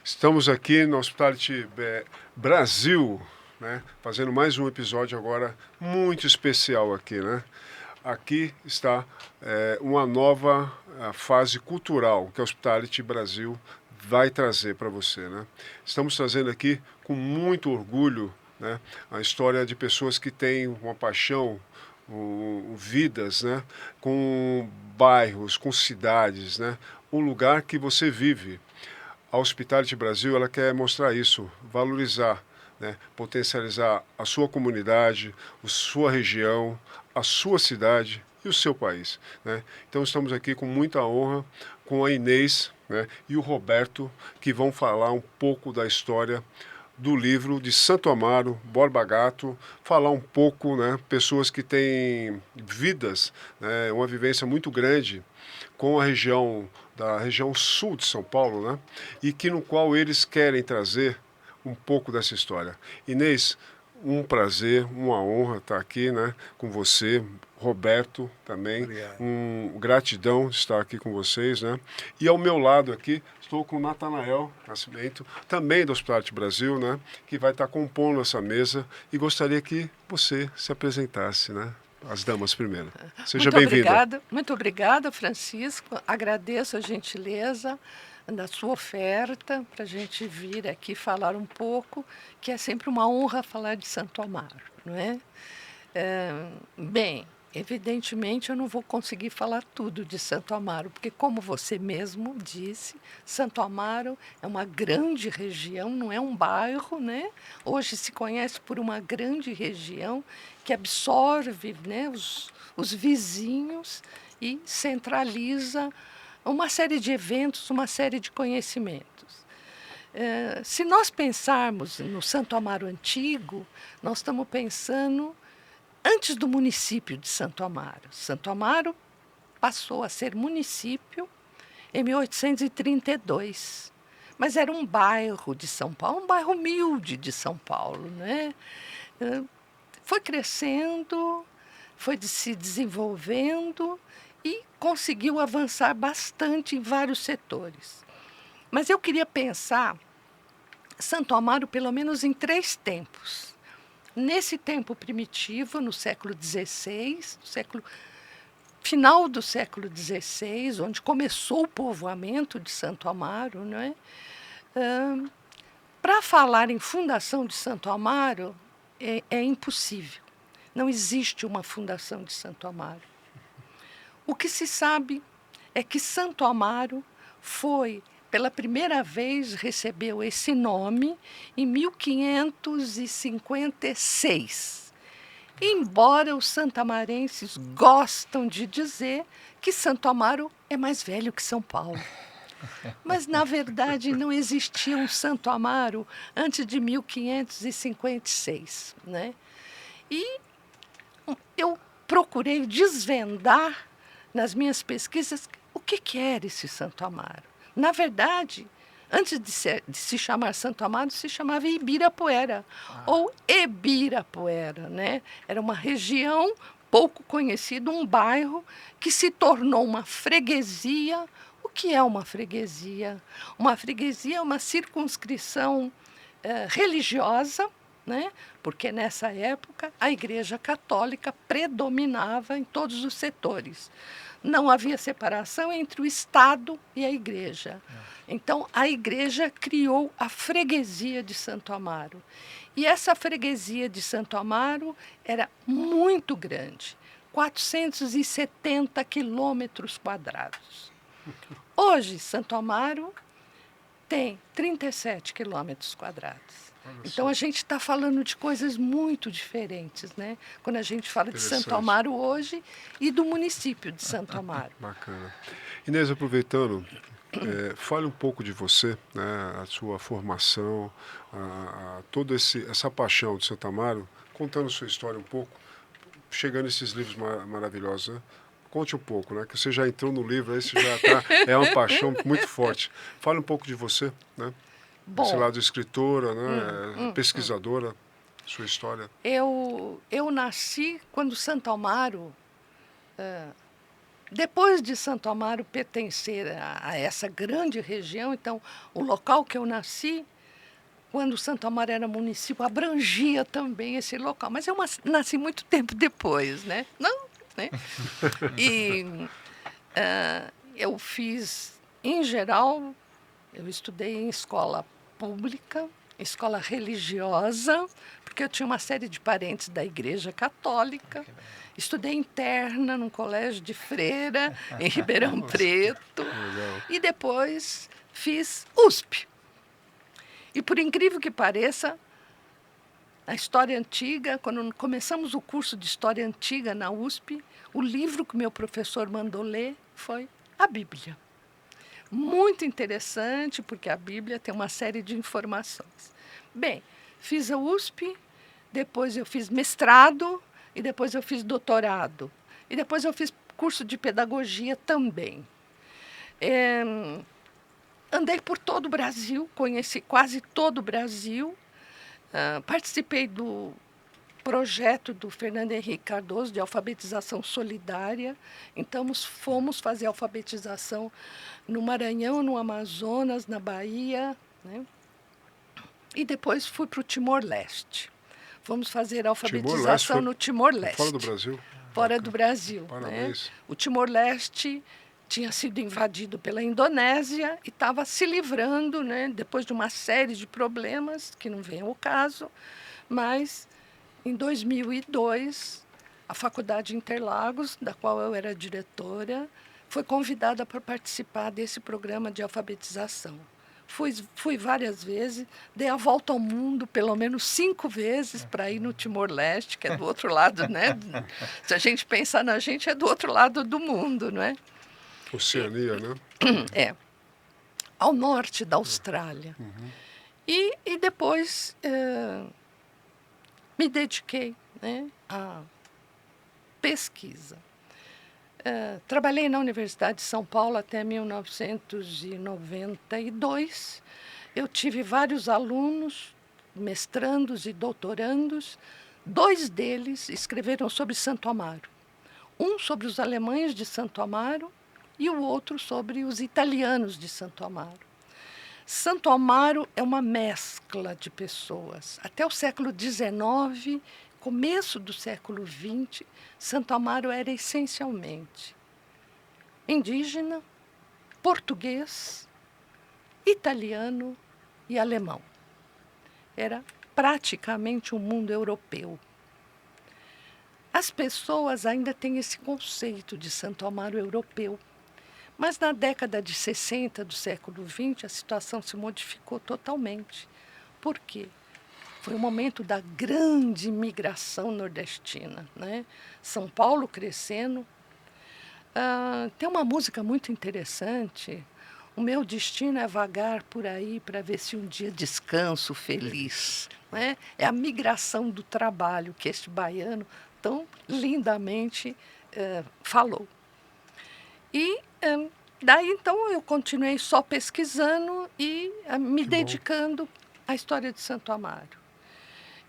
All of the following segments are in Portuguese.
Estamos aqui no Hospitality Brasil, né, fazendo mais um episódio agora muito especial aqui, né? Aqui está uma nova fase cultural que a Hospitality Brasil vai trazer para você, né? Estamos trazendo aqui com muito orgulho, né, a história de pessoas que têm uma paixão, vidas, né, com bairros, com cidades, né, o lugar que você vive. A Hospitality Brasil, ela quer mostrar isso, valorizar, né, potencializar a sua comunidade, a sua região, a sua cidade e o seu país, né? Então estamos aqui com muita honra com a Inês, né, e o Roberto, que vão falar um pouco da história do livro de Santo Amaro, Borba Gato, falar um pouco, né, pessoas que têm vidas, né, uma vivência muito grande com a região da região sul de São Paulo, né, e que no qual eles querem trazer um pouco dessa história. Inês, um prazer, uma honra estar aqui, né, com você, Roberto também. Obrigado. Gratidão de estar aqui com vocês, né? E ao meu lado aqui estou com o Natanael Nascimento, também do Hospitality Brasil, né, que vai estar compondo essa mesa e gostaria que você se apresentasse, né? As damas primeiro. Seja bem-vinda. Muito obrigada, Francisco. Agradeço a gentileza da sua oferta para a gente vir aqui falar um pouco, que é sempre uma honra falar de Santo Amaro, não é? Bem, evidentemente eu não vou conseguir falar tudo de Santo Amaro, porque como você mesmo disse, Santo Amaro é uma grande região, não é um bairro, né? Hoje se conhece por uma grande região que absorve, né, os vizinhos e centraliza uma série de eventos, uma série de conhecimentos. Se nós pensarmos no Santo Amaro antigo, nós estamos pensando antes do município de Santo Amaro. Santo Amaro passou a ser município em 1832, mas era um bairro de São Paulo, um bairro humilde de São Paulo, né? Foi crescendo, foi se desenvolvendo e conseguiu avançar bastante em vários setores. Mas eu queria pensar Santo Amaro pelo menos em 3 tempos. Nesse tempo primitivo, no século XVI, final do século XVI, onde começou o povoamento de Santo Amaro, né? Para falar em fundação de Santo Amaro, é impossível. Não existe uma fundação de Santo Amaro. O que se sabe é que Santo Amaro foi, pela primeira vez, recebeu esse nome em 1556. Embora os santamarenses gostam de dizer que Santo Amaro é mais velho que São Paulo. Mas, na verdade, não existia um Santo Amaro antes de 1556, né? E eu procurei desvendar nas minhas pesquisas o que era esse Santo Amaro. Na verdade, antes de se chamar Santo Amaro, se chamava Ibirapuera, ou Ebirapuera, né? Era uma região pouco conhecida, um bairro que se tornou uma freguesia. O que é uma freguesia? Uma freguesia é uma circunscrição religiosa, né? Porque nessa época a Igreja Católica predominava em todos os setores. Não havia separação entre o Estado e a Igreja. Então, a Igreja criou a freguesia de Santo Amaro. E essa freguesia de Santo Amaro era muito grande, 470 quilômetros quadrados. Hoje, Santo Amaro tem 37 quilômetros quadrados. Então, a gente está falando de coisas muito diferentes, né? Quando a gente fala de Santo Amaro hoje e do município de Santo Amaro. Bacana. Inês, aproveitando, fale um pouco de você, né, a sua formação, toda essa paixão de Santo Amaro, contando sua história um pouco, chegando a esses livros maravilhosos, né? Conte um pouco, né? Que você já entrou no livro, aí você já tá, é uma paixão muito forte. Fale um pouco de você, né? Esse Bom, lado escritora, né? Pesquisadora, sua história. eu nasci quando Santo Amaro Depois de Santo Amaro pertencer a essa grande região, então, o local que eu nasci, quando Santo Amaro era município, abrangia também esse local. Mas eu nasci muito tempo depois, né? Não, né? E eu fiz, em geral, eu estudei em escola pública, escola religiosa, porque eu tinha uma série de parentes da Igreja Católica. Estudei interna num colégio de freira, em Ribeirão Preto. Legal. E depois fiz USP. E por incrível que pareça, a história antiga, quando começamos o curso de história antiga na USP, o livro que meu professor mandou ler foi a Bíblia. Muito interessante, porque a Bíblia tem uma série de informações. Bem, fiz a USP, depois eu fiz mestrado, e depois eu fiz doutorado. E depois eu fiz curso de pedagogia também. Andei por todo o Brasil, conheci quase todo o Brasil. Participei do projeto do Fernando Henrique Cardoso de alfabetização solidária. Então, fomos fazer alfabetização no Maranhão, no Amazonas, na Bahia, né? E depois fui para o Timor-Leste. Fomos fazer alfabetização no Timor-Leste. Fora do Brasil? Fora do Brasil. Parabéns. Né? O Timor-Leste tinha sido invadido pela Indonésia e estava se livrando, né, depois de uma série de problemas, que não vem ao caso, mas em 2002, a Faculdade Interlagos, da qual eu era diretora, foi convidada para participar desse programa de alfabetização. Fui várias vezes, dei a volta ao mundo pelo menos 5 vezes para ir no Timor-Leste, que é do outro lado, né? Se a gente pensar na gente, é do outro lado do mundo, não é? Oceania, né? É, ao norte da Austrália. Uhum. E depois me dediquei, né, à pesquisa. Trabalhei na Universidade de São Paulo até 1992. Eu tive vários alunos, mestrandos e doutorandos. 2 deles escreveram sobre Santo Amaro. Um sobre os alemães de Santo Amaro e o outro sobre os italianos de Santo Amaro. Santo Amaro é uma mescla de pessoas. Até o século XIX, começo do século XX, Santo Amaro era essencialmente indígena, português, italiano e alemão. Era praticamente um mundo europeu. As pessoas ainda têm esse conceito de Santo Amaro europeu. Mas na década de 60 do século XX, a situação se modificou totalmente. Por quê? Foi o momento da grande migração nordestina, né? São Paulo crescendo. Tem uma música muito interessante. O meu destino é vagar por aí para ver se um dia descanso feliz. Né? É a migração do trabalho que este baiano tão lindamente falou. E daí, então, eu continuei só pesquisando e me dedicando à história de Santo Amaro.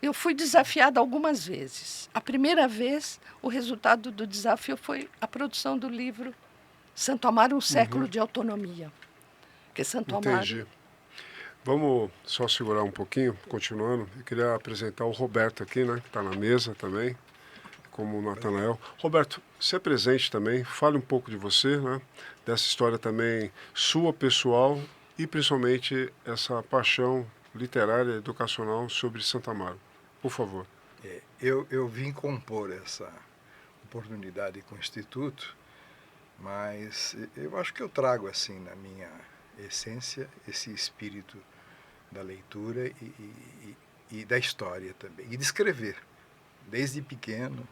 Eu fui desafiada algumas vezes. A primeira vez, o resultado do desafio foi a produção do livro Santo Amaro, um século de autonomia. Porque Santo Entendi. Amaro... Vamos só segurar um pouquinho, continuando. Eu queria apresentar o Roberto aqui, né, que está na mesa também, como o Natanael. Roberto, se apresente também, fale um pouco de você, né, dessa história também sua pessoal e principalmente essa paixão literária, educacional sobre Santo Amaro. Por favor. Eu vim compor essa oportunidade com o Instituto, mas eu acho que eu trago assim na minha essência esse espírito da leitura e da história também, e de escrever. Desde pequeno,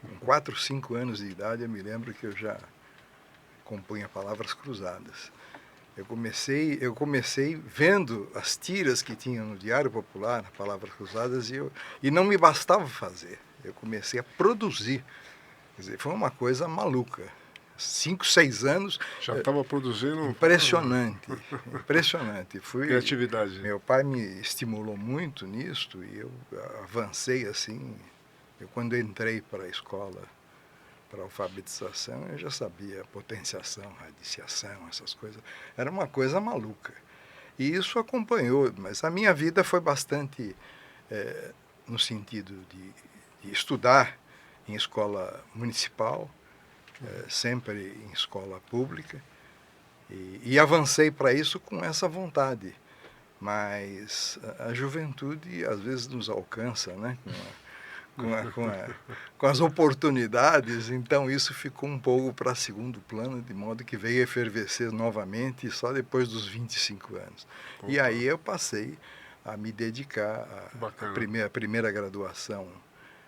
com 4, 5 anos de idade, eu me lembro que eu já compunha palavras cruzadas. Eu comecei vendo as tiras que tinham no Diário Popular, Palavras Cruzadas, e não me bastava fazer. Eu comecei a produzir. Quer dizer, foi uma coisa maluca. 5, 6 anos... Já estava produzindo... Impressionante, impressionante. Criatividade. Meu pai me estimulou muito nisto e eu avancei assim. Quando entrei para a escola para alfabetização, eu já sabia potenciação, radiciação, essas coisas. Era uma coisa maluca. E isso acompanhou, mas a minha vida foi bastante no sentido de estudar em escola municipal, sempre em escola pública, e avancei para isso com essa vontade. Mas a juventude às vezes nos alcança, né? Com as oportunidades, então isso ficou um pouco para segundo plano, de modo que veio efervescer novamente só depois dos 25 anos. Opa. E aí eu passei a me dedicar à primeira graduação.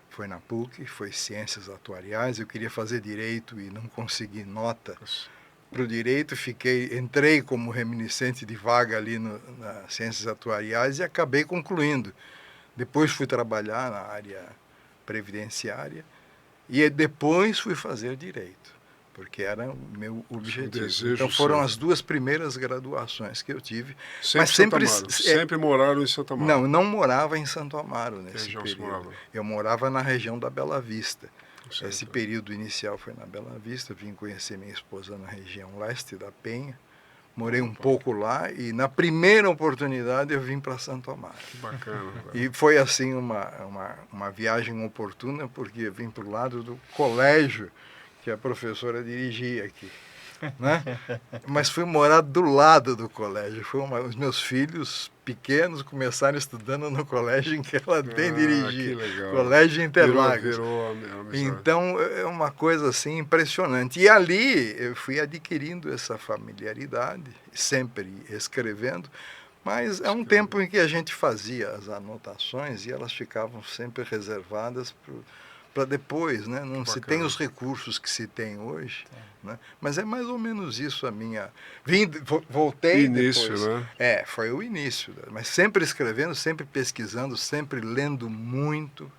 Foi na PUC, foi Ciências Atuariais, eu queria fazer Direito e não consegui nota para o Direito, entrei como reminiscente de vaga ali nas Ciências Atuariais e acabei concluindo. Depois fui trabalhar na área previdenciária e depois fui fazer Direito, porque era o meu objetivo. Então foram as duas primeiras graduações que eu tive. Mas sempre moraram em Santo Amaro? Não morava em Santo Amaro nesse região período. Morava? Eu morava na região da Bela Vista. Certo. Esse período inicial foi na Bela Vista, vim conhecer minha esposa na região leste da Penha. Morei um pouco lá e na primeira oportunidade eu vim para Santo Amaro. Que bacana. E foi assim uma viagem oportuna, porque eu vim para o lado do colégio que a professora dirigia aqui. Né? Mas fui morar do lado do colégio. Os meus filhos pequenos começaram estudando no colégio em que ela bem dirigia. Colégio Interlagos. Então é uma coisa assim impressionante. E ali eu fui adquirindo essa familiaridade, sempre escrevendo, mas é um tempo em que a gente fazia as anotações e elas ficavam sempre reservadas para depois, né? Não se tem os recursos que se tem hoje, né? Mas é mais ou menos isso a minha... Voltei início, depois. Né? Foi o início, mas sempre escrevendo, sempre pesquisando, sempre lendo muito.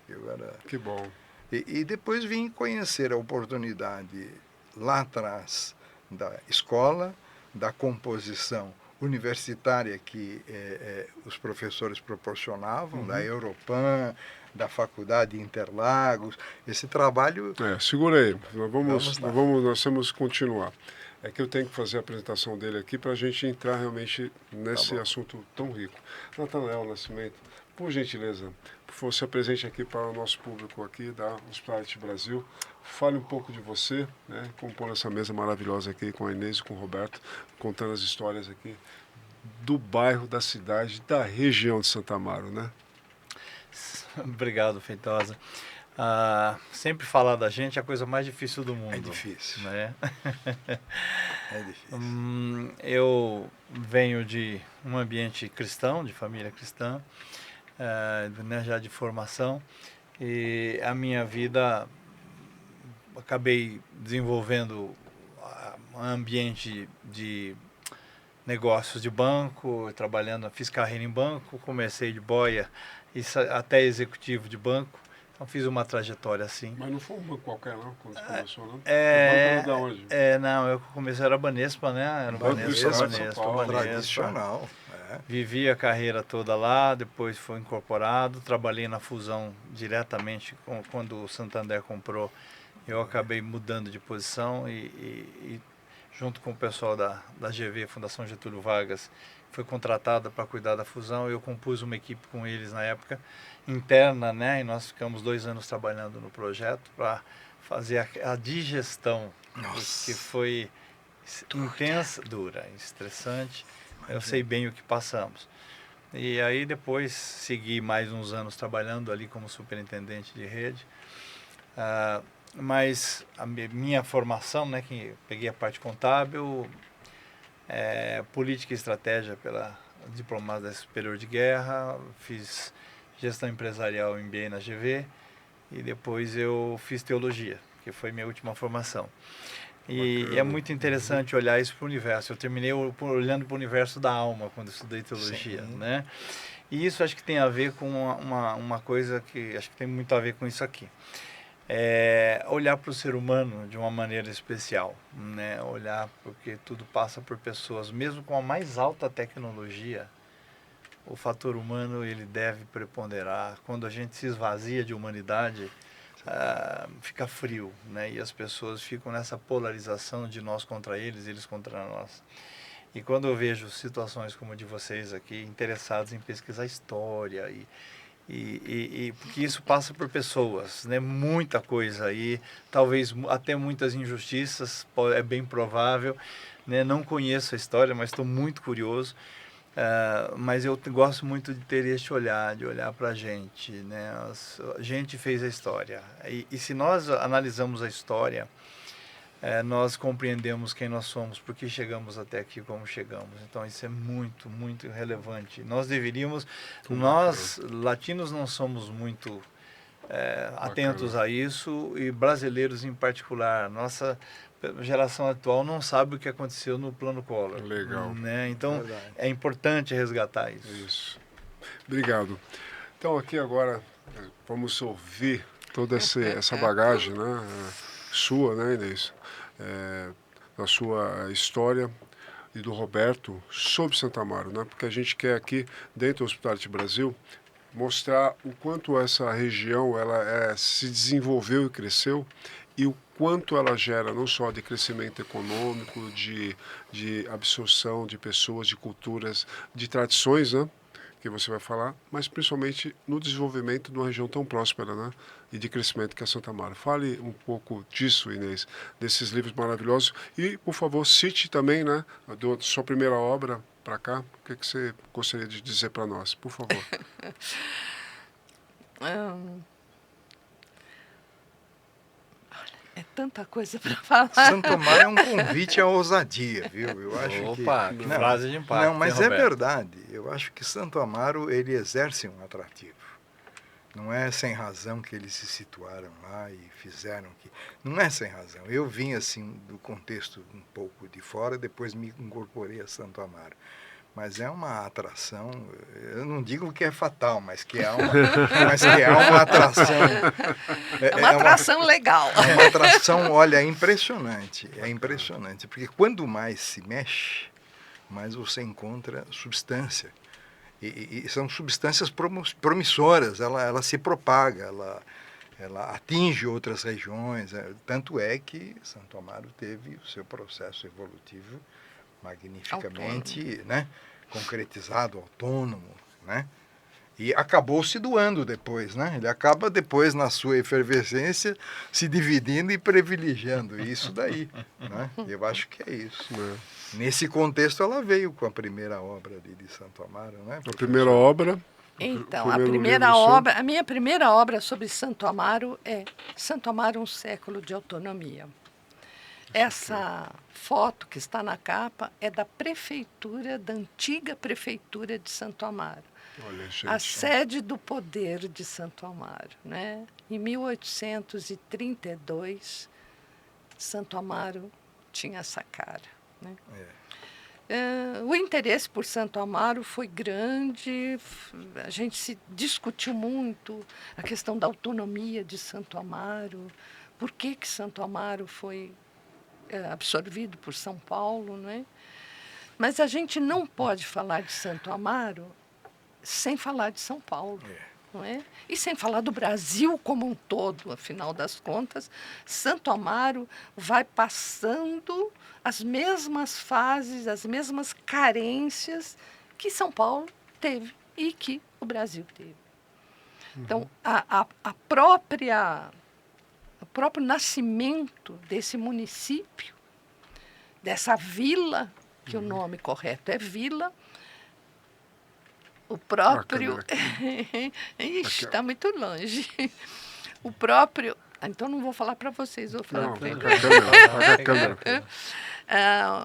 Que bom. E depois vim conhecer a oportunidade lá atrás da escola, da composição universitária que os professores proporcionavam, da Europan, da Faculdade de Interlagos, esse trabalho... Segura aí, nós temos que continuar. É que eu tenho que fazer a apresentação dele aqui para a gente entrar realmente nesse assunto tão rico. Natanael Nascimento, por gentileza, por favor, se apresente aqui para o nosso público aqui da Hospitality Brasil. Fale um pouco de você, né, compor essa mesa maravilhosa aqui com a Inês e com o Roberto, contando as histórias aqui do bairro, da cidade, da região de Santo Amaro, né? Obrigado, Feitosa. Sempre falar da gente é a coisa mais difícil do mundo. É difícil. Né? É difícil. Eu venho de um ambiente cristão, de família cristã, né, já de formação, e a minha vida acabei desenvolvendo um ambiente de negócios de banco, fiz carreira em banco, comecei de boia até executivo de banco, então fiz uma trajetória assim. Mas não foi um banco qualquer não, quando você começou, não? O banco era da onde? Não, eu comecei, era Banespa, né? Era Banespa, tradicional. Vivi a carreira toda lá, depois foi incorporado, trabalhei na fusão diretamente quando o Santander comprou, eu acabei mudando de posição e junto com o pessoal da GV, Fundação Getúlio Vargas, foi contratada para cuidar da fusão. Eu compus uma equipe com eles na época, interna, né? E nós ficamos 2 anos trabalhando no projeto para fazer a digestão, que foi intensa, dura, estressante. Eu sei bem o que passamos. E aí depois segui mais uns anos trabalhando ali como superintendente de rede. Mas a minha formação, né, que peguei a parte contábil, política e estratégia pela Diplomada Superior de Guerra, fiz gestão empresarial em MBA na GV e depois eu fiz teologia, que foi minha última formação. E é muito interessante olhar isso para o universo. Eu terminei olhando para o universo da alma quando estudei teologia, né? E isso acho que tem a ver com uma coisa que acho que tem muito a ver com isso aqui. Olhar para o ser humano de uma maneira especial, né? Olhar porque tudo passa por pessoas, mesmo com a mais alta tecnologia, o fator humano ele deve preponderar. Quando a gente se esvazia de humanidade, fica frio, né? E as pessoas ficam nessa polarização de nós contra eles, eles contra nós. E quando eu vejo situações como a de vocês aqui, interessados em pesquisar história e porque isso passa por pessoas, né? Muita coisa aí, talvez até muitas injustiças, é bem provável, né? Não conheço a história, mas estou muito curioso. Mas eu gosto muito de ter este olhar, de olhar para a gente, né? A gente fez a história. E se nós analisamos a história, nós compreendemos quem nós somos, por que chegamos até aqui como chegamos. Então isso é muito, muito relevante. Nós deveríamos, nós latinos não somos muito atentos a isso, e brasileiros em particular. Nossa geração atual não sabe o que aconteceu no plano Collor. Legal. Né? Então Verdade. é importante resgatar isso. Isso. Obrigado. Então aqui agora vamos ouvir toda essa bagagem, né, sua, né, Inês, da sua história e do Roberto sobre Santo Amaro, né, porque a gente quer aqui dentro do Hospitality Brasil mostrar o quanto essa região ela se desenvolveu e cresceu, e o quanto ela gera não só de crescimento econômico, de absorção de pessoas, de culturas, de tradições, né, que você vai falar, mas principalmente no desenvolvimento de uma região tão próspera, né, e de crescimento que é Santo Amaro. Fale um pouco disso, Inês, desses livros maravilhosos, e, por favor, cite também, né, da sua primeira obra para cá, o que você gostaria de dizer para nós, por favor. É tanta coisa para falar. Santo Amaro é um convite à ousadia, viu? Eu acho Opa, que frase de impacto. Não, mas hein, é Roberto? verdade. Eu acho que Santo Amaro, ele exerce um atrativo. Não é sem razão que eles se situaram lá e fizeram que... Não é sem razão. Eu vim, assim, do contexto um pouco de fora, depois me incorporei a Santo Amaro. Mas é uma atração, eu não digo que é fatal, mas que é uma atração... É uma atração legal. É uma atração, olha, é impressionante, porque quando mais se mexe, mais você encontra substância. E são substâncias promissoras, ela se propaga, ela atinge outras regiões. Tanto é que Santo Amaro teve o seu processo evolutivo magnificamente, né, concretizado, autônomo, né? E acabou se doando depois, né? Ele acaba depois, na sua efervescência, se dividindo e privilegiando isso daí, né? Eu acho que é isso. Nesse contexto, ela veio com a primeira obra de Santo Amaro, né? A primeira obra... Então, a minha primeira obra sobre Santo Amaro é Santo Amaro, um século de autonomia. Essa foto que está na capa é da prefeitura, da antiga prefeitura de Santo Amaro. Olha, gente, a sede do poder de Santo Amaro, né? Em 1832, Santo Amaro tinha essa cara, né? O interesse por Santo Amaro foi grande, a gente se discutiu muito a questão da autonomia de Santo Amaro, por que Santo Amaro foi absorvido por São Paulo, né? Mas a gente não pode falar de Santo Amaro sem falar de São Paulo, não é? E sem falar do Brasil como um todo, afinal das contas, Santo Amaro vai passando as mesmas fases, as mesmas carências que São Paulo teve e que o Brasil teve. Então, o próprio nascimento desse município, dessa vila, que o nome correto é vila, o próprio... Ixi, está muito longe. O próprio... Então, não vou falar para vocês, vou falar para ele.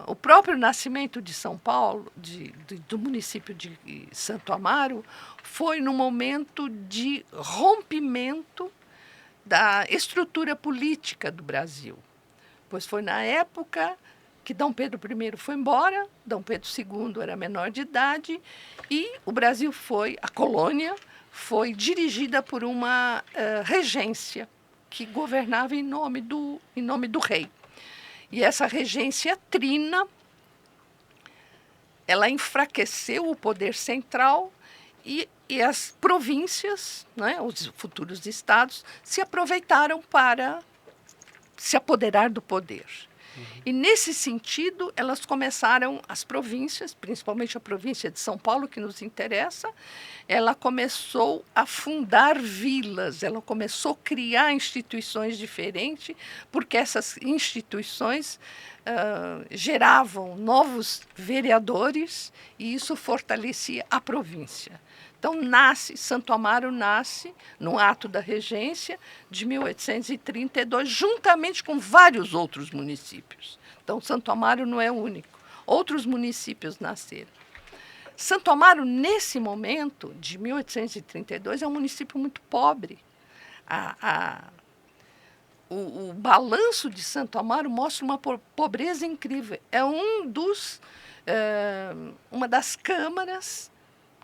O próprio nascimento de São Paulo, do município de Santo Amaro, foi no momento de rompimento da estrutura política do Brasil. Pois foi na época que Dom Pedro I foi embora, Dom Pedro II era menor de idade, e o Brasil a colônia foi dirigida por uma regência que governava em nome do rei. E essa regência trina, ela enfraqueceu o poder central E as províncias, né, os futuros estados, se aproveitaram para se apoderar do poder. E, nesse sentido, elas começaram, as províncias, principalmente a província de São Paulo, que nos interessa, ela começou a fundar vilas, ela começou a criar instituições diferentes, porque essas instituições geravam novos vereadores e isso fortalecia a província. Então, Santo Amaro nasce no ato da regência de 1832, juntamente com vários outros municípios. Então, Santo Amaro não é o único. Outros municípios nasceram. Santo Amaro, nesse momento, de 1832, é um município muito pobre. O balanço de Santo Amaro mostra uma pobreza incrível. É uma das câmaras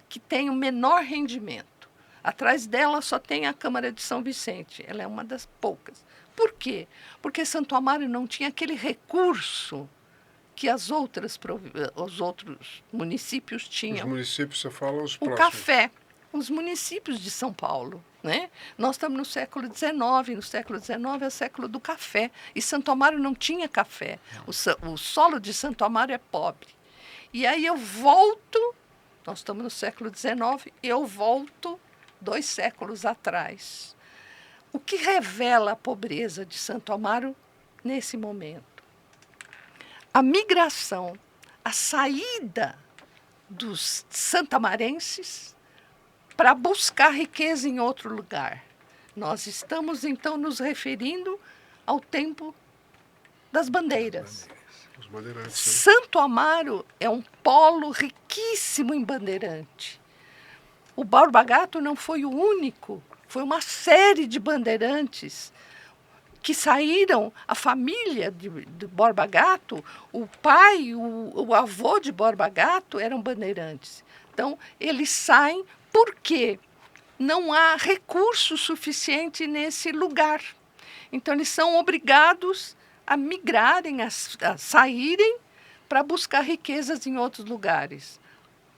que tem o menor rendimento. Atrás dela só tem a Câmara de São Vicente. Ela é uma das poucas. Por quê? Porque Santo Amaro não tinha aquele recurso que os outros municípios tinham. Os municípios, você fala os o próximos. Café. Os municípios de São Paulo. Né? Nós estamos no século XIX. No século XIX é o século do café. E Santo Amaro não tinha café. O solo de Santo Amaro é pobre. E aí eu volto... Nós estamos no século XIX, eu volto 2 séculos atrás. O que revela a pobreza de Santo Amaro nesse momento? A migração, a saída dos santamarenses para buscar riqueza em outro lugar. Nós estamos, então, nos referindo ao tempo das bandeiras. Os bandeirantes, né? Santo Amaro é um polo riquíssimo em bandeirante. O Borba Gato não foi o único, foi uma série de bandeirantes que saíram, a família de Borba Gato, o pai, o avô de Borba Gato eram bandeirantes. Então, eles saem porque não há recurso suficiente nesse lugar. Então, eles são obrigados a migrarem, a saírem para buscar riquezas em outros lugares.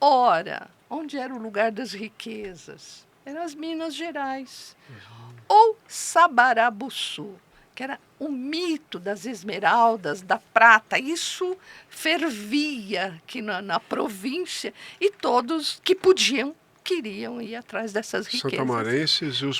Ora, onde era o lugar das riquezas? Eram as Minas Gerais. Ou Sabarabuçu, que era o mito das esmeraldas, da prata. Isso fervia aqui na província e todos que podiam queriam ir atrás dessas riquezas. Santamarenses e os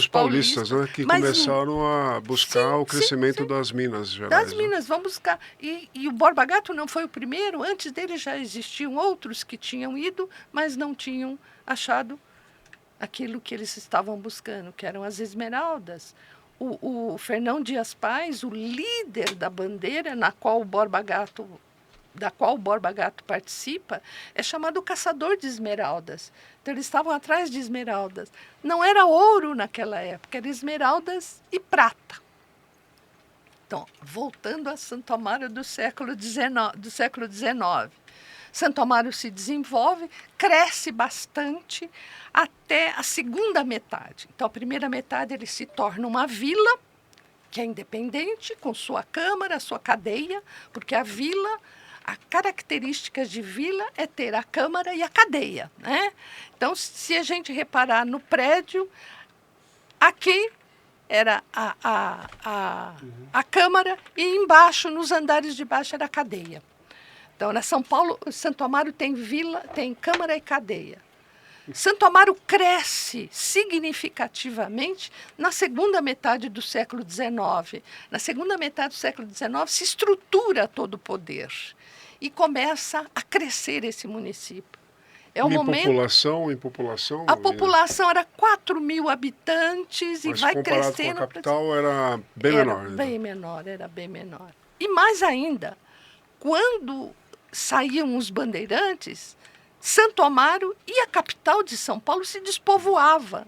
paulistas, né, que começaram a buscar o crescimento das Minas Gerais. Das Minas, vão buscar. E o Borba Gato não foi o primeiro, antes dele já existiam outros que tinham ido, mas não tinham achado aquilo que eles estavam buscando, que eram as esmeraldas. O Fernão Dias Pais, o líder da bandeira da qual o Borba Gato participa, é chamado Caçador de Esmeraldas. Então, eles estavam atrás de esmeraldas. Não era ouro naquela época, era esmeraldas e prata. Então, voltando a Santo Amaro do século XIX. Santo Amaro se desenvolve, cresce bastante até a segunda metade. Então, a primeira metade ele se torna uma vila, que é independente, com sua câmara, sua cadeia, porque a característica de vila é ter a câmara e a cadeia, né? Então, se a gente reparar no prédio, aqui era a câmara e embaixo, nos andares de baixo, era a cadeia. Então, na São Paulo, Santo Amaro tem vila, tem câmara e cadeia. Santo Amaro cresce significativamente na segunda metade do século XIX. Na segunda metade do século XIX se estrutura todo o poder e começa a crescer esse município. É o momento. Em população? A população era 4.000 habitantes e vai crescendo. Com a capital era bem menor. Era bem menor. E mais ainda, quando saíam os bandeirantes, Santo Amaro e a capital de São Paulo se despovoava.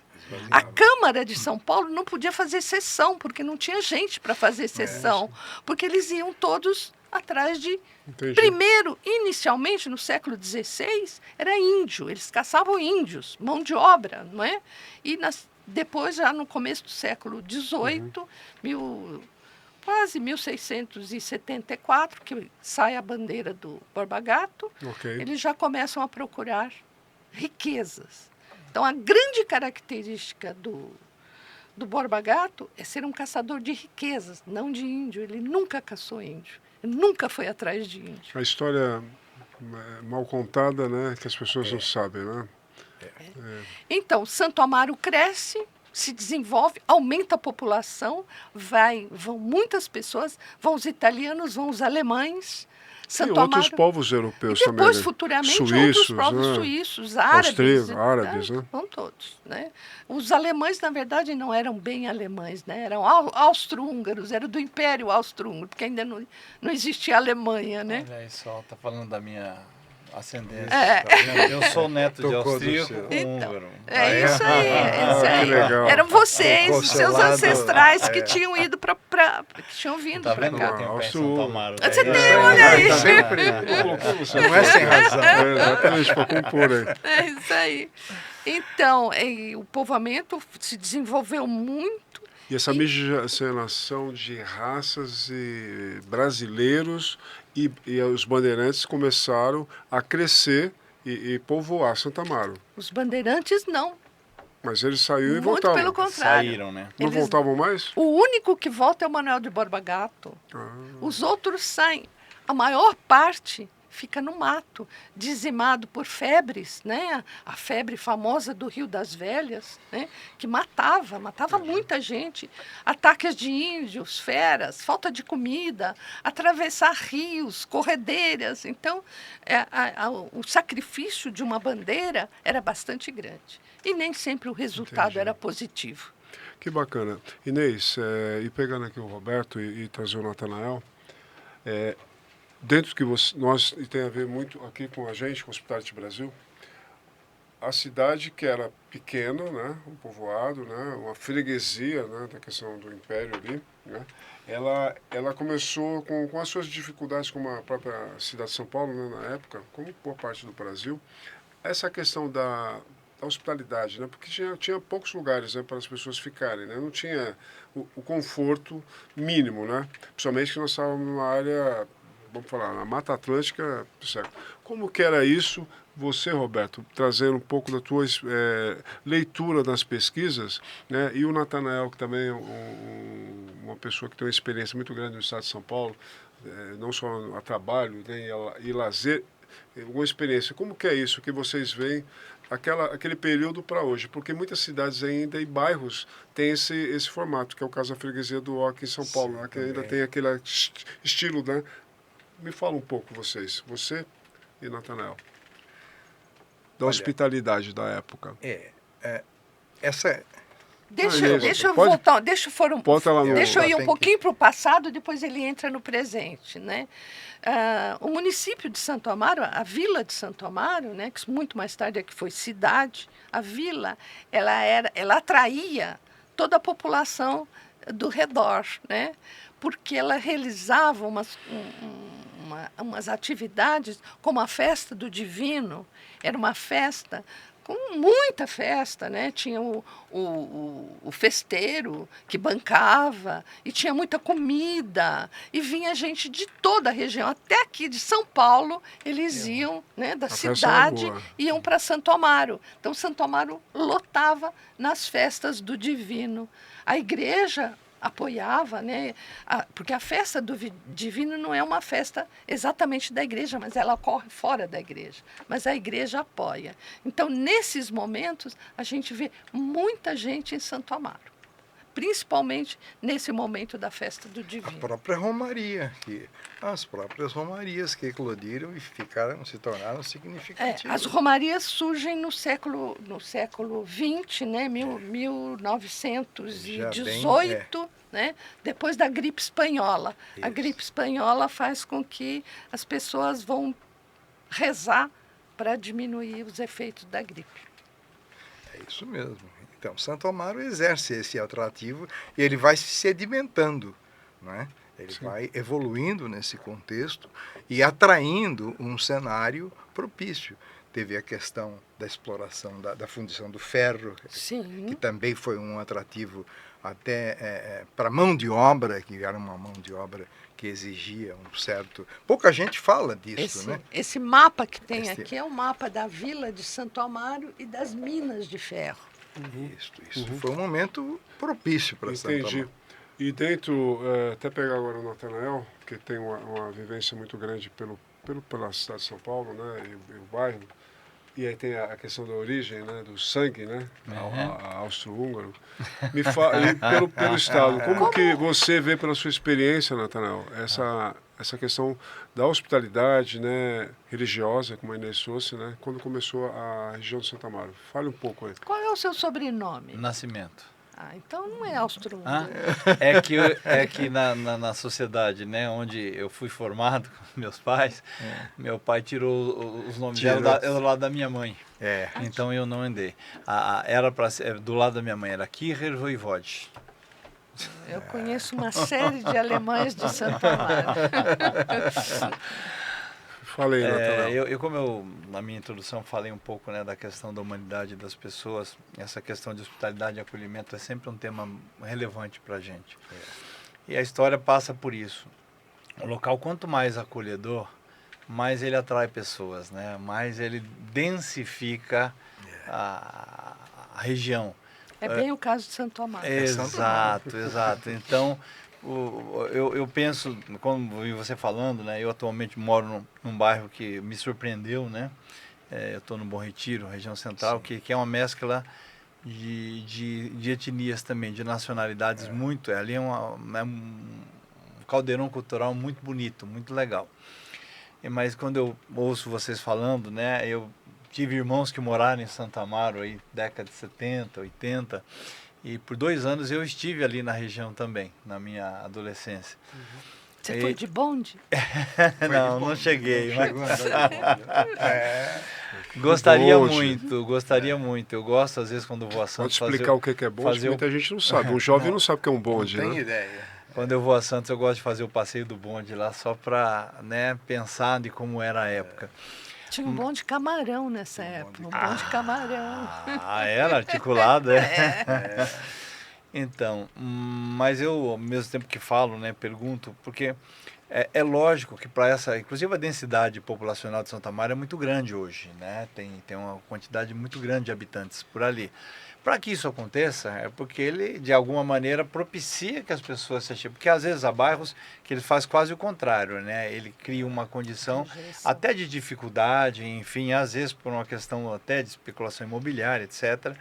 A Câmara de São Paulo não podia fazer sessão, porque não tinha gente para fazer sessão, porque eles iam todos atrás de... Entendi. Primeiro, inicialmente, no século XVI, era índio, eles caçavam índios, mão de obra, não é? E depois, já no começo do século XVIII, quase 1674, que sai a bandeira do Borba Gato, eles já começam a procurar riquezas. Então, a grande característica do Borba Gato é ser um caçador de riquezas, não de índio. Ele nunca caçou índio, ele nunca foi atrás de índio. A história mal contada, né, que as pessoas não sabem, né? Então, Santo Amaro cresce, se desenvolve, aumenta a população, vão muitas pessoas, vão os italianos, vão os alemães. E outros povos europeus e depois, também. futuramente, Suíços, outros povos né? suíços, árabes. Árabes, né? Vão todos. Né? Os alemães, na verdade, não eram bem alemães, né? Eram austro-húngaros, eram do Império Austro-Húngaro, porque ainda não existia Alemanha, né? Olha aí só, tá falando da minha ascendência. É. Tá vendo? Eu sou neto de Tocou austríaco do com seu. húngaro. É isso aí, é isso aí. Que legal. Eram vocês, Tocou os seu seus lado, ancestrais que tinham ido que tinham vindo Tá para vendo que eu cá. tenho pé em Austro- Santo Amaro? Você né? tem, olha aí. Tá sempre, não é sem razão. Exatamente, para compor aí. É isso aí. Então, o povoamento se desenvolveu muito. E essa miscigenação de raças e brasileiros e os bandeirantes começaram a crescer e povoar Santo Amaro. Os bandeirantes não. Mas eles saíram e Muito voltavam. pelo contrário. Saíram, né? Não Eles- voltavam mais? O único que volta é o Manuel de Borba Gato. Ah, Os outros saem. A maior parte fica no mato, dizimado por febres, né? A febre famosa do Rio das Velhas, né? Que matava muita gente. Ataques de índios, feras, falta de comida, atravessar rios, corredeiras. Então, o sacrifício de uma bandeira era bastante grande. E nem sempre o resultado Entendi. era positivo. que bacana. Inês, e pegando aqui o Roberto e trazer o Natanael, dentro que nós, e tem a ver muito aqui com a gente, com o Hospitality Brasil, a cidade que era pequena, né, um povoado, né, uma freguesia, né, da questão do Império ali, né, ela começou com as suas dificuldades, como a própria cidade de São Paulo, né, na época, como boa parte do Brasil, essa questão da hospitalidade, né, porque tinha poucos lugares, né, para as pessoas ficarem, né, não tinha o conforto mínimo, né, principalmente que nós estávamos numa área, vamos falar, na Mata Atlântica, certo? Como que era isso? Você, Roberto, trazendo um pouco da tua leitura das pesquisas, né? E o Natanael, que também é uma pessoa que tem uma experiência muito grande no estado de São Paulo, não só a trabalho, né, e lazer, uma experiência. Como que é isso que vocês veem aquele período para hoje? Porque muitas cidades ainda e bairros têm esse formato, que é o caso da freguesia do Oca em São Paulo, né, que ainda tem aquele estilo, né? Me fala um pouco você e Natanael, da hospitalidade da época. Essa Deixa eu pode- voltar, deixa eu ir um Tem pouquinho para o passado, depois ele entra no presente, né? O município de Santo Amaro, a vila de Santo Amaro, né, que muito mais tarde é que foi cidade, a vila, ela atraía toda a população do redor, né? Porque ela realizava umas atividades, como a festa do Divino, era uma festa com muita festa, né? Tinha o festeiro que bancava, e tinha muita comida, e vinha gente de toda a região, até aqui de São Paulo, eles iam, né, da festa era cidade, boa. iam para Santo Amaro. Então, Santo Amaro lotava nas festas do Divino. A igreja apoiava, né? Porque a festa do Divino não é uma festa exatamente da igreja, mas ela ocorre fora da igreja. Mas a igreja apoia. Então, nesses momentos, a gente vê muita gente em Santo Amaro, principalmente nesse momento da festa do a Divino. própria Romaria, as próprias Romarias que eclodiram e se tornaram significativas. As romarias surgem no século XX, né, 1918, né, depois da gripe espanhola. A Isso. gripe espanhola faz com que as pessoas vão rezar para diminuir os efeitos da gripe. É isso mesmo. Então, Santo Amaro exerce esse atrativo e ele vai se sedimentando, não é? Ele vai evoluindo nesse contexto e atraindo um cenário propício. teve a questão da exploração da fundição do ferro, Sim. que também foi um atrativo até para a mão de obra, que era uma mão de obra que exigia um certo... Pouca gente fala disso, né? Esse mapa que tem Esse- aqui é o mapa da vila de Santo Amaro e das minas de ferro. Isso. Foi um momento propício para Santo Entendi. Amaro. E dentro, até pegar agora o Natanael, que tem uma vivência muito grande pela cidade de São Paulo, né, e o bairro, e aí tem a questão da origem, né, do sangue, né, austro-húngaro. E pelo Estado, como que você vê pela sua experiência, Natanael, essa questão da hospitalidade, né, religiosa, como a Inês trouxe, né, quando começou a região de Santo Amaro? Fale um pouco aí. Qual é o seu sobrenome? Nascimento. Ah, então não é austro-húngaro. É que na sociedade, né, onde eu fui formado com meus pais, meu pai tirou os nomes dela do lado da minha mãe. Então eu não andei. Era para do lado da minha mãe era Kircher Voivode. Eu conheço uma série de alemães de Santo Amaro. Falei, Natanael. Como eu, na minha introdução, falei um pouco, né, da questão da humanidade das pessoas, essa questão de hospitalidade e acolhimento é sempre um tema relevante para a gente. E a história passa por isso. O local, quanto mais acolhedor, mais ele atrai pessoas, né? Mais ele densifica a região. É bem o caso de Santo Amaro. Exato. Então, eu penso, como vi você falando, né? Eu atualmente moro num bairro que me surpreendeu, né? Eu estou no Bom Retiro, região central, que é uma mescla de etnias também, de nacionalidades muito. Ali é um caldeirão cultural muito bonito, muito legal. Mas quando eu ouço vocês falando, né? Eu tive irmãos que moraram em Santo Amaro aí, década de 70, 80. E por 2 anos eu estive ali na região também, na minha adolescência. Você foi de bonde? Não cheguei. Mas... Gostaria muito. Eu gosto, às vezes, quando vou a Santos... Pode explicar o que é bonde? Muita gente não sabe. O jovem não sabe o que é um bonde, Não né? tem ideia. Quando eu vou a Santos, eu gosto de fazer o passeio do bonde lá, só para, né, pensar de como era a época. Tinha um bonde camarão nessa época, um bonde camarão. Era articulado, Então, mas eu, ao mesmo tempo que falo, né, pergunto, porque é lógico que para essa, inclusive a densidade populacional de Santa Maria é muito grande hoje, né? Tem uma quantidade muito grande de habitantes por ali. Para que isso aconteça, é porque ele, de alguma maneira, propicia que as pessoas se achegem. Porque às vezes há bairros que ele faz quase o contrário, né? Ele cria uma condição até de dificuldade, enfim, às vezes por uma questão até de especulação imobiliária, etc.,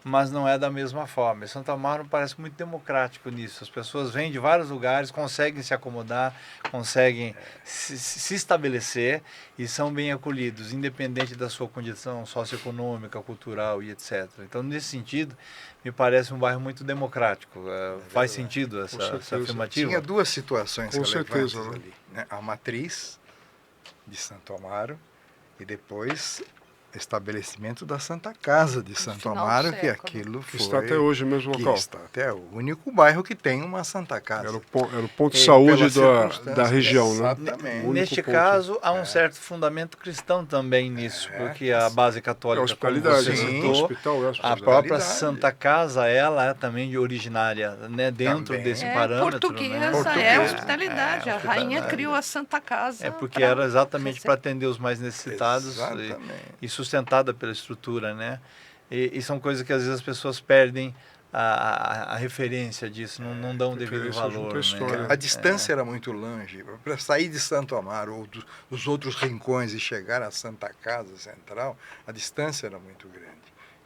mas não é da mesma forma. E Santo Amaro parece muito democrático nisso. As pessoas vêm de vários lugares, conseguem se acomodar, conseguem se estabelecer e são bem acolhidos, independente da sua condição socioeconômica, cultural e etc. Então, nesse sentido, me parece um bairro muito democrático. Faz sentido essa afirmativa? Tinha 2 situações Com relevantes certeza, né? ali, né? A matriz de Santo Amaro e depois estabelecimento da Santa Casa de Santo final do Amaro, que século. aquilo foi... Está até hoje no mesmo que local. está até o único bairro que tem uma Santa Casa. Era o ponto de saúde Pela da região, né? Exatamente. único Neste ponto. caso, há um certo fundamento cristão também nisso, porque a base É católica, como hospitalidade, você né? Sim. O citou, hospital é a hospitalidade. própria Santa Casa, ela é também de originária, né, dentro Também. desse parâmetro. Né? Portuguesa, hospitalidade. A rainha criou a Santa Casa. É porque era exatamente para atender os mais necessitados Exatamente. e sustentada pela estrutura, né? E são coisas que às vezes as pessoas perdem a referência disso, não dão o devido referência valor. junto à Né? história. A distância era muito longe. Para sair de Santo Amaro ou dos outros rincões e chegar à Santa Casa Central, a distância era muito grande.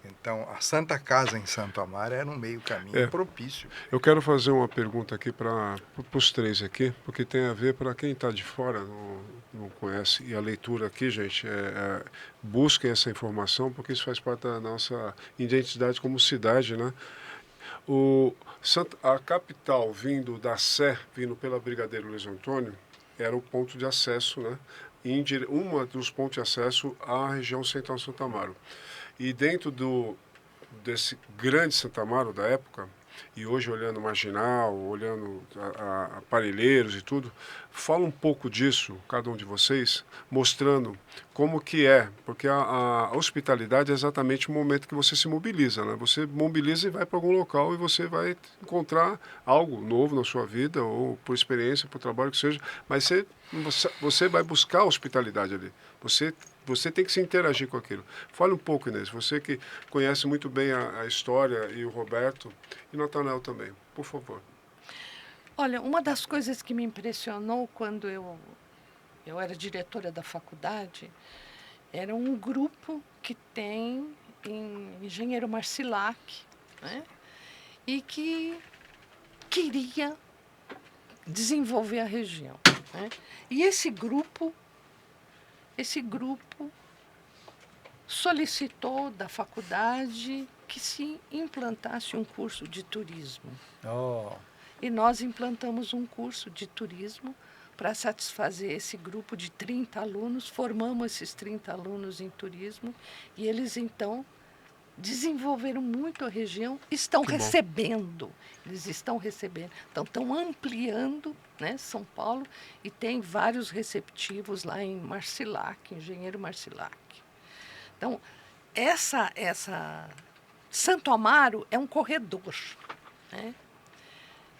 Então, a Santa Casa em Santo Amaro era um meio caminho propício. Eu quero fazer uma pergunta aqui para os 3 aqui, porque tem a ver para quem está de fora, não conhece, e a leitura aqui, gente, busquem essa informação, porque isso faz parte da nossa identidade como cidade, né? A capital vindo da Sé, vindo pela Brigadeiro Luiz Antônio, era o ponto de acesso, né? Uma dos pontos de acesso à região central de Santo Amaro. E dentro desse grande Santo Amaro da época, e hoje olhando Marginal, olhando a Parelheiros e tudo, fala um pouco disso, cada um de vocês, mostrando como que é, porque a hospitalidade é exatamente o momento que você se mobiliza, né? Você mobiliza e vai para algum local e você vai encontrar algo novo na sua vida, ou por experiência, por trabalho que seja, mas você vai buscar a hospitalidade ali. Você tem que se interagir com aquilo. Fale um pouco, Inês, você que conhece muito bem a história, e o Roberto, e Natanael também, por favor. Olha, uma das coisas que me impressionou quando eu era diretora da faculdade era um grupo que tem em Engenheiro Marcilac, né? E que queria desenvolver a região, né? E esse grupo solicitou da faculdade que se implantasse um curso de turismo. Oh. E nós implantamos um curso de turismo para satisfazer esse grupo de 30 alunos, formamos esses 30 alunos em turismo e eles, então, desenvolveram muito a região, estão recebendo, eles estão recebendo, então estão ampliando, né, São Paulo, e tem vários receptivos lá em Marcilac, Engenheiro Marcilac. Então, Santo Amaro é um corredor, né?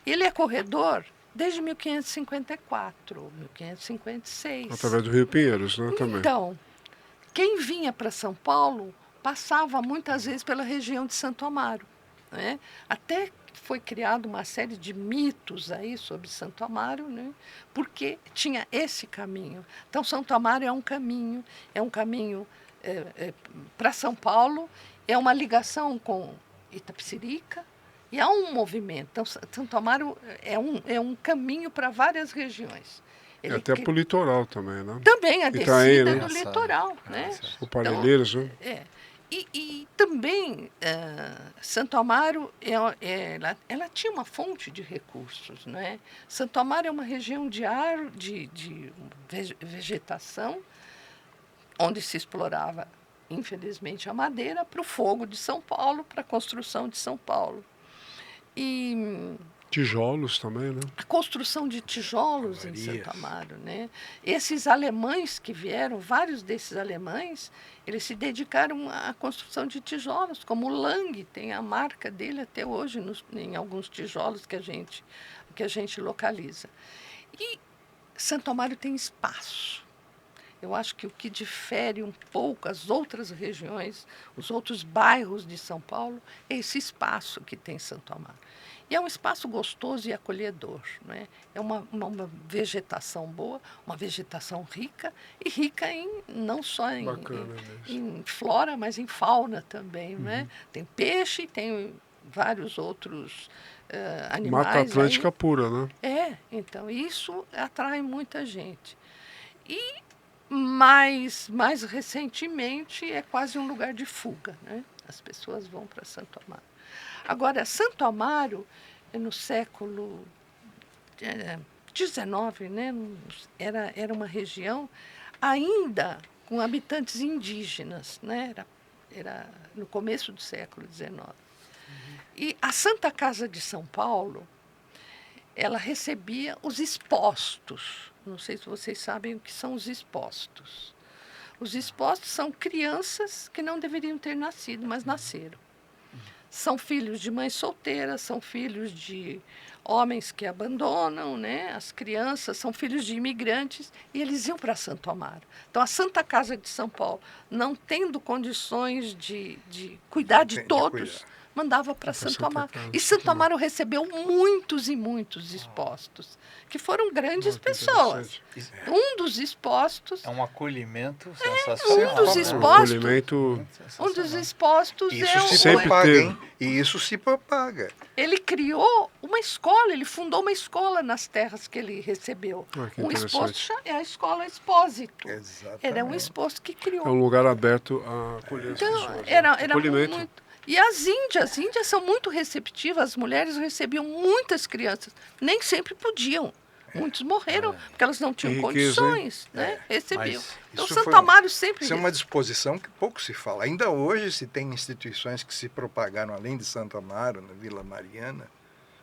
Ele é corredor desde 1554, 1556. Através do Rio Pinheiros, né, também. Então, quem vinha para São Paulo passava muitas vezes pela região de Santo Amaro, né? Até foi criada uma série de mitos aí sobre Santo Amaro, né? Porque tinha esse caminho. Então, Santo Amaro é um caminho para São Paulo, é uma ligação com Itapecerica, e há um movimento. Então, Santo Amaro é um caminho para várias regiões. E até para o litoral também, né? Também a descida Itaém, né? do litoral, né? O Parelheiros, então, né? E também Santo Amaro ela tinha uma fonte de recursos, né? Santo Amaro é uma região de vegetação onde se explorava, infelizmente, a madeira para o fogo de São Paulo, para a construção de São Paulo. E tijolos também, né? a construção de tijolos em Santo Amaro, né? Esses alemães que vieram, vários desses alemães, eles se dedicaram à construção de tijolos, como o Lang, tem a marca dele até hoje em alguns tijolos que a gente localiza. E Santo Amaro tem espaço. Eu acho que o que difere um pouco as outras regiões, os outros bairros de São Paulo, é esse espaço que tem Santo Amaro. E é um espaço gostoso e acolhedor, né? É uma vegetação boa, uma vegetação rica, e rica não só em flora, mas em fauna também, né? Tem peixe, tem vários outros animais. Mata Atlântica aí. Pura, né? Então isso atrai muita gente. E mais recentemente é quase um lugar de fuga, né? As pessoas vão para Santo Amaro. Agora, Santo Amaro, no século XIX, né, era uma região ainda com habitantes indígenas, né? Era no começo do século XIX. E a Santa Casa de São Paulo, ela recebia os expostos. Não sei se vocês sabem o que são os expostos. Os expostos são crianças que não deveriam ter nascido, mas nasceram. São filhos de mães solteiras, são filhos de homens que abandonam, né? As crianças são filhos de imigrantes e eles iam para Santo Amaro. Então, a Santa Casa de São Paulo, não tendo condições de cuidar de todos, mandava para Santo Amaro. E Santo Amaro recebeu muitos e muitos expostos, que foram grandes pessoas. Um dos expostos... É um acolhimento sensacional. Um dos expostos... Um dos expostos isso se propaga, hein? E isso se propaga. Ele criou uma escola, ele fundou uma escola nas terras que ele recebeu. Um exposto é a escola Expósito. Exatamente. Era um exposto que criou. É um lugar aberto a acolher as pessoas. Era acolhimento. muito... E as índias são muito receptivas, as mulheres recebiam muitas crianças, nem sempre podiam, Muitos morreram porque elas não tinham riqueza, hein? condições, né? Recebiam. Mas Então, isso Santo foi Amaro sempre... Isso é uma disposição que pouco se fala. Ainda hoje se tem instituições que se propagaram além de Santo Amaro, na Vila Mariana,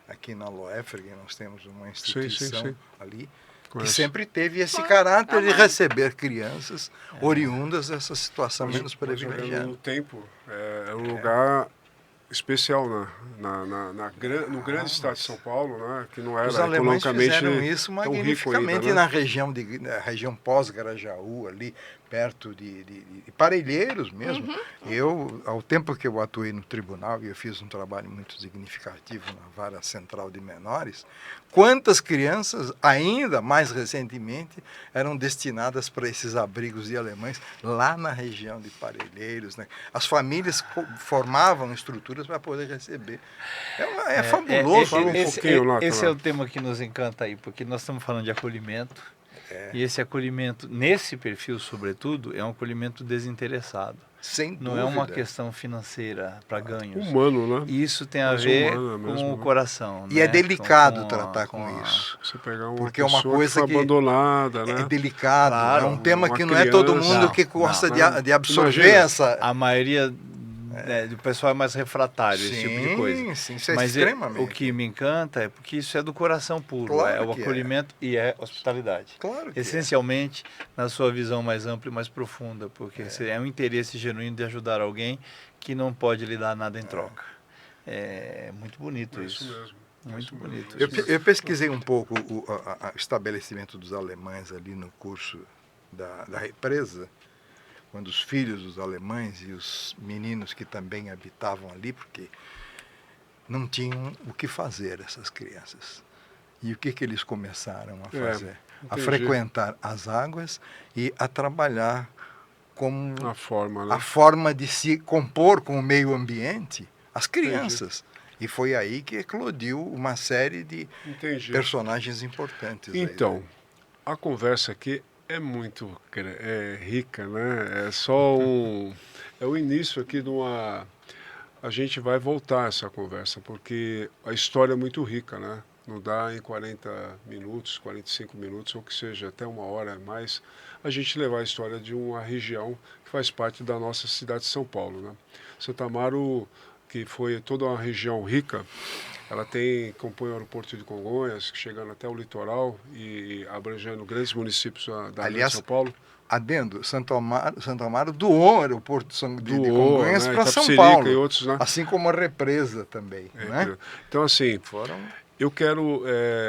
aqui na Loefrig, nós temos uma instituição sim. ali, que Conheço. sempre teve esse caráter de mas- receber crianças oriundas dessa situação menos Mas olhando privilegiada. no tempo, é um lugar especial no grande estado de São Paulo, né, que não era Os alemães economicamente fizeram isso tão rico magnificamente ainda, né? na região pós-Garajaú, ali perto de Parelheiros mesmo. Eu, ao tempo que eu atuei no tribunal, e eu fiz um trabalho muito significativo na Vara Central de Menores, quantas crianças, ainda mais recentemente, eram destinadas para esses abrigos de alemães lá na região de Parelheiros, né? As famílias formavam estruturas para poder receber. É fabuloso. Fala um pouquinho lá, esse é Tomás. o tema que nos encanta aí, porque nós estamos falando de acolhimento, e esse acolhimento, nesse perfil sobretudo, é um acolhimento desinteressado. Sem Não dúvida. é uma questão financeira para ganhos. Humano, né? E isso tem a Mais ver humana com mesmo, o né? coração. E é né? delicado Com tratar com a- isso. Você pegar uma Porque é uma pessoa coisa que foi que abandonada, né? É delicado, Claro, é um tema uma que não é todo criança. mundo que Não, gosta não. de absorver Imagina, essa... A maioria do pessoal é mais refratário, esse tipo de coisa. Sim, isso é Mas extremamente. o que me encanta é porque isso é do coração puro, Claro é o que é. acolhimento e é hospitalidade. Claro que Essencialmente, na sua visão mais ampla e mais profunda, porque é um interesse genuíno de ajudar alguém que não pode lhe dar nada em troca. É muito bonito É isso. isso mesmo. Muito Isso bonito. mesmo. Eu pesquisei um pouco o estabelecimento dos alemães ali no curso da represa, quando os filhos dos alemães e os meninos que também habitavam ali, porque não tinham o que fazer essas crianças. E o que eles começaram a fazer? A entendi. frequentar as águas e a trabalhar como A forma, né? a forma de se compor com o meio ambiente, as crianças. E foi aí que eclodiu uma série de Entendi. personagens importantes. aí, Então, né? a conversa aqui é muito rica, né? É só é o início aqui de uma... A gente vai voltar a essa conversa, porque a história é muito rica, né? Não dá em 40 minutos, 45 minutos, ou que seja, até uma hora a mais, a gente levar a história de uma região que faz parte da nossa cidade de São Paulo, né? Santo Amaro, que foi toda uma região rica, ela compõe o aeroporto de Congonhas, chegando até o litoral e abrangendo grandes municípios da área Aliás, de São Paulo. Adendo, Santo Amaro doou o aeroporto de Doou, Congonhas né? para São Itapecerica Paulo, e outros, né? assim como a represa também. Né? Então, assim, Foram... eu quero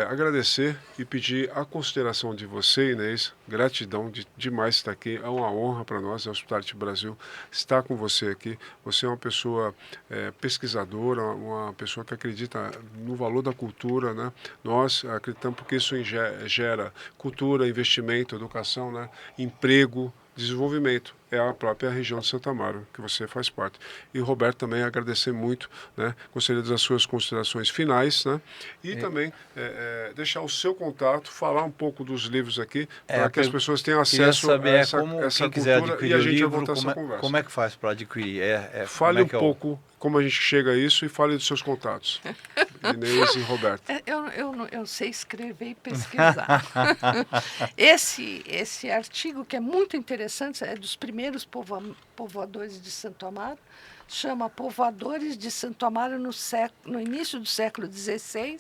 agradecer e pedir a consideração de você, Inês. Gratidão demais estar aqui. É uma honra para nós, a Hospitality Brasil, estar com você aqui. Você é uma pessoa pesquisadora, uma pessoa que acredita no valor da cultura, né? Nós acreditamos porque isso gera cultura, investimento, educação, né? Emprego, desenvolvimento. É a própria região de Santo Amaro, que você faz parte. E Roberto também agradecer muito, né? Gostaria das suas considerações finais, né? E também deixar o seu contato, falar um pouco dos livros aqui, para que as pessoas tenham acesso a essa quem quiser cultura adquirir e a o gente livro, vai voltar essa conversa. como é que faz para adquirir? Fale um pouco como a gente chega a isso e fale dos seus contatos. Inês e Roberto. Eu sei escrever e pesquisar. Esse artigo, que é muito interessante, é dos primeiros povoadores de Santo Amaro, chama Povoadores de Santo Amaro no início do século XVI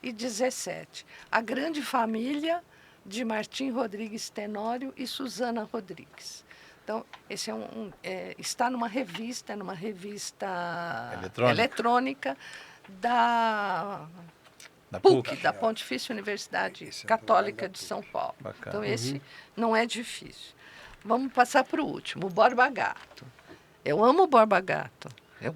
e XVII. A grande família de Martim Rodrigues Tenório e Susana Rodrigues. Então, esse está numa revista eletrônica da PUC, da Pontifícia Universidade Católica de São Paulo. Bacana. Então, esse não é difícil. Vamos passar para o último, o Borba Gato. Eu amo o Borba Gato. Eu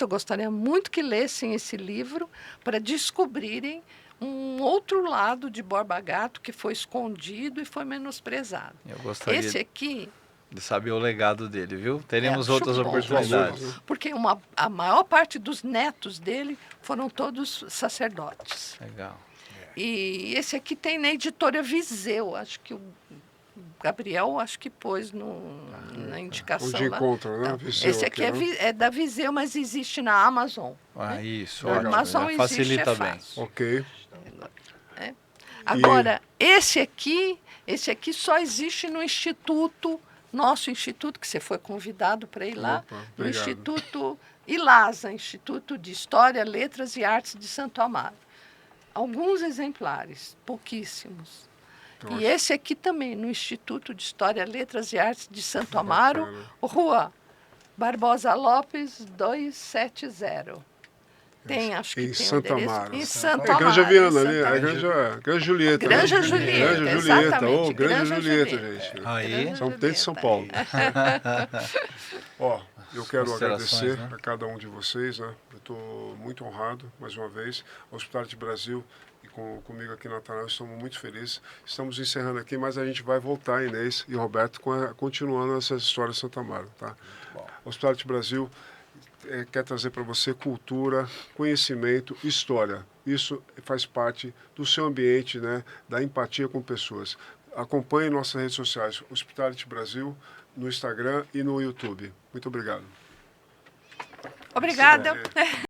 gostaria muito que lessem esse livro para descobrirem um outro lado de Borba Gato que foi escondido e foi menosprezado. Eu gostaria Esse aqui... de saber o legado dele, viu? Teremos outras bom, oportunidades. Porque a maior parte dos netos dele foram todos sacerdotes. Legal. E esse aqui tem na editora Viseu, acho que o Gabriel pôs na indicação Onde lá. encontra, né? Viseu Esse aqui né? é da Viseu, mas existe na Amazon. Ah, isso, Na ótimo. Amazon Facilita existe, bem. fácil. Ok. Agora, esse aqui só existe no Instituto, nosso instituto, que você foi convidado para ir lá, Opa, no obrigado. Instituto ILASA, Instituto de História, Letras e Artes de Santo Amaro. Alguns exemplares, pouquíssimos. Então, E esse aqui também, no Instituto de História, Letras e Artes de Santo Amaro, Rua Barbosa Lopes, 270. Tem, acho que em tem Santa o endereço. Amaro. Em Santo É Amaro. Granja Viana em ali, Santa é Granja Julieta. Granja né? Julieta, Granja Julieta, exatamente, ô, Granja Granja Julieta, Julieta. gente. Aí, Granja São Pedro de São Paulo. Ó, eu quero Considerações, agradecer né? a cada um de vocês, né? Eu estou muito honrado, mais uma vez, ao Hospitality Brasil e comigo aqui na Natanael, estamos muito felizes. Estamos encerrando aqui, mas a gente vai voltar, Inês e Roberto, continuando essa história de Santa Amaro, tá? O Hospitality Brasil quer trazer para você cultura, conhecimento, história. Isso faz parte do seu ambiente, né? Da empatia com pessoas. Acompanhe nossas redes sociais, Hospitality Brasil, no Instagram e no YouTube. Muito obrigado. Obrigada.